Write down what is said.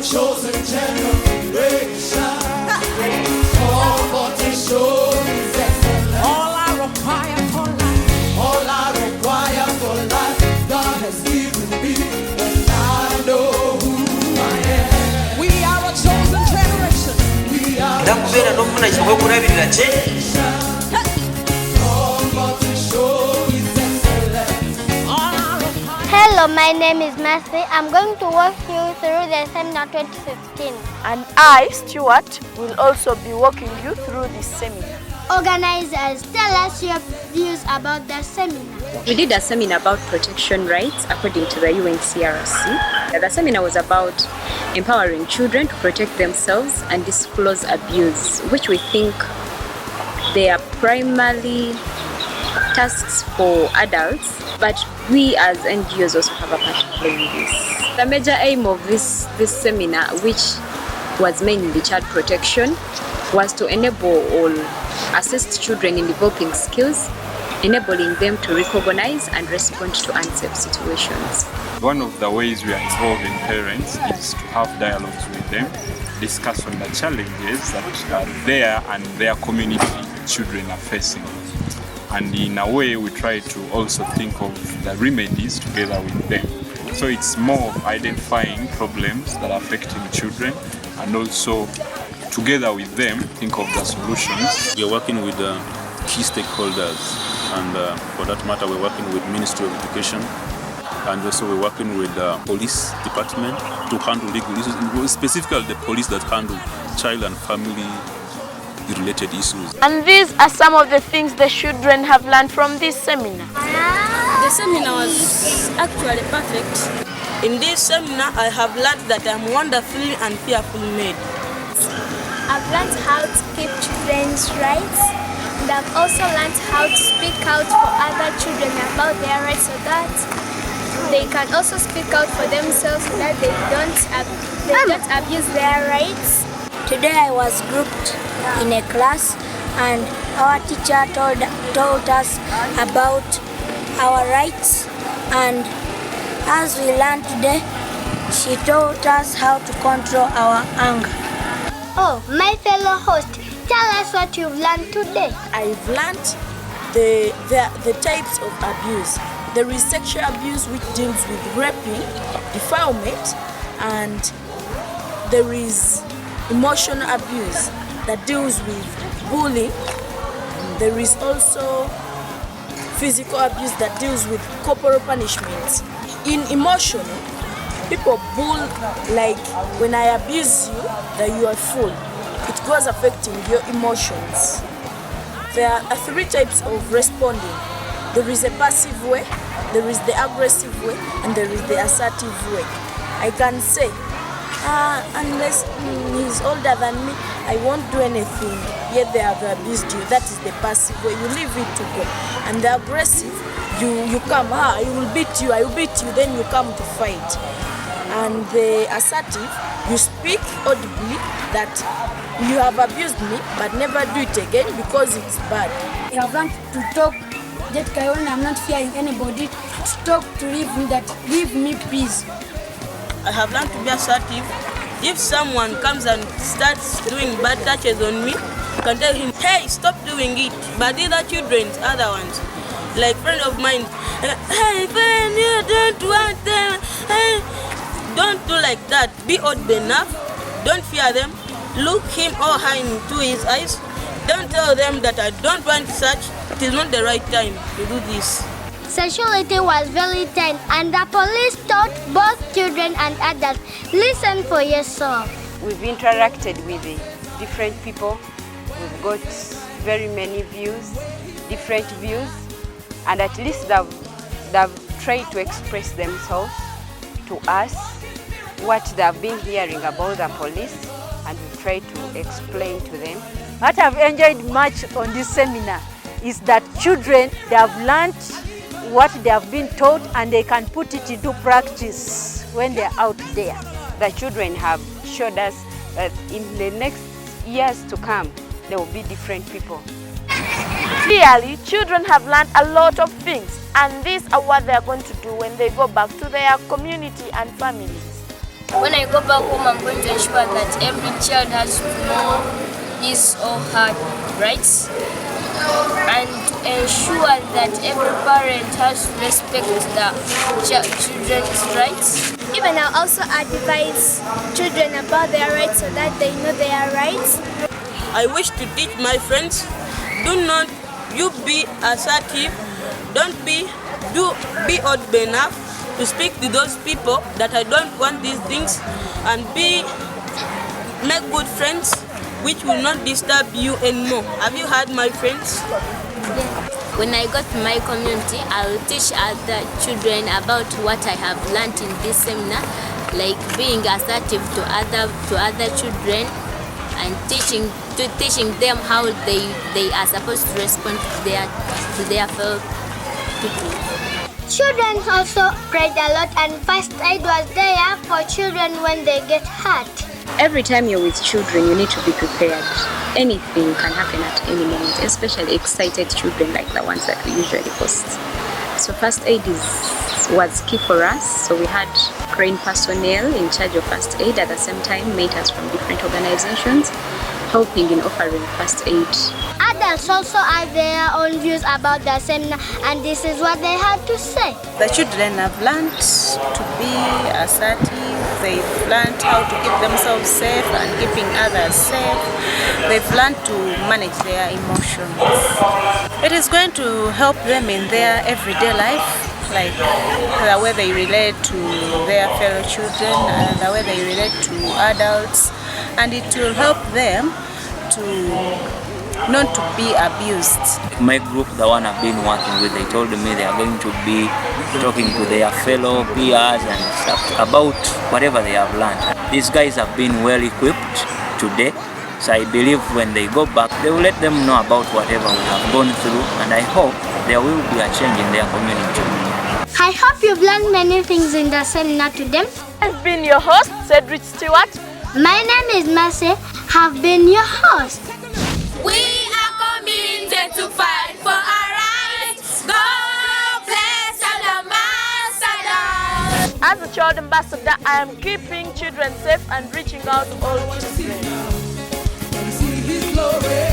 Chosen generation, all for to show His excellence. All I require for life, God has given me, and I know who I am. We are a chosen generation. We are a chosen generation. All for to show His excellence. Hello, my name is Mercy. I'm going to walk you through the seminar 2015. And I, Stuart, will also be walking you through this seminar. Organizers, tell us your views about the seminar. We did a seminar about protection rights according to the UNCRC. The seminar was about empowering children to protect themselves and disclose abuse, which we think they are primarily tasks for adults, but we as NGOs also have a part to play in this. The major aim of this seminar, which was mainly child protection, was to enable or assist children in developing skills, enabling them to recognize and respond to unsafe situations. One of the ways we are involving parents is to have dialogues with them, discuss on the challenges that are there and their community children are facing. And in a way, we try to also think of the remedies together with them. So it's more of identifying problems that are affecting children and also together with them think of the solutions. We are working with key stakeholders, and for that matter we're working with Ministry of Education, and also we're working with the police department to handle legal issues, specifically the police that handle child and family related issues. And these are some of the things the children have learned from this seminar. The seminar was actually perfect. In this seminar, I have learned that I'm wonderfully and fearfully made. I've learned how to keep children's rights, and I've also learned how to speak out for other children about their rights so that they can also speak out for themselves so that they don't abuse their rights. Today I was grouped in a class and our teacher told us about our rights, and as we learned today, she taught us how to control our anger. Oh, my fellow host, tell us what you've learned today. I've learned the types of abuse. There is sexual abuse, which deals with raping, defilement, and there is emotional abuse that deals with bullying. There is also physical abuse that deals with corporal punishments. In emotional, people bully, like when I abuse you, that you are full. It goes affecting your emotions. There are three types of responding. There is a passive way, there is the aggressive way, and there is the assertive way. I can say, unless he's older than me, I won't do anything, yet they have abused you. That is the passive way, you leave it to go. And the aggressive, you come, I will beat you, then you come to fight. And the assertive, you speak audibly that you have abused me, but never do it again because it's bad. I have learned to talk, that I'm not fearing anybody, to talk, to leave me peace. I have learned to be assertive. If someone comes and starts doing bad touches on me, I can tell him, hey, stop doing it. But the other children, other ones, like friend of mine, hey, friend, you don't want them. Hey, don't do like that. Be odd enough. Don't fear them. Look him or her into his eyes. Don't tell them that I don't want such. It is not the right time to do this. Sexuality was very tense, and the police taught both children and adults. Listen for yourself. We've interacted with different people. We've got very many views, different views, and at least they've tried to express themselves to us what they've been hearing about the police, and we've tried to explain to them. What I've enjoyed much on this seminar is that children, they have learned what they have been taught and they can put it into practice when they're out there. The children have showed us that in the next years to come, there will be different people. Clearly, children have learned a lot of things, and these are what they are going to do when they go back to their community and families. When I go back home, I'm going to ensure that every child has to know his or her rights, and to ensure that every parent has to respect the children's rights. Even I'll also advise children about their rights so that they know their rights. I wish to teach my friends, do not you be assertive, don't be odd enough to speak to those people that I don't want these things, and make good friends which will not disturb you anymore. Have you heard, my friends? Yeah. When I go to my community, I will teach other children about what I have learned in this seminar, like being assertive to other children, and teaching them how they are supposed to respond to their fellow people. Children also prayed a lot, and first aid was there for children when they get hurt. Every time you're with children, you need to be prepared. Anything can happen at any moment, especially excited children like the ones that we usually host. So first aid was key for us. So we had trained personnel in charge of first aid, at the same time mentors from different organizations helping in offering first aid. Adults also had their own views about the seminar, and this is what they had to say. The children have learned to be assertive. They've learned how to keep themselves safe and keeping others safe. They've learned to manage their emotions. It is going to help them in their everyday life, like the way they relate to their fellow children and the way they relate to adults, and it will help them to not to be abused. My group, the one I've been working with, they told me they are going to be talking to their fellow peers and stuff about whatever they have learned. These guys have been well equipped today, so I believe when they go back, they will let them know about whatever we have gone through, and I hope there will be a change in their community. I hope you've learned many things in the seminar today. I've been your host, Cedric Stewart. My name is Mercy. Have been your host. We are committed to fight for our rights. God bless our ambassadors. As a child ambassador, I am keeping children safe and reaching out to all children. See His glory.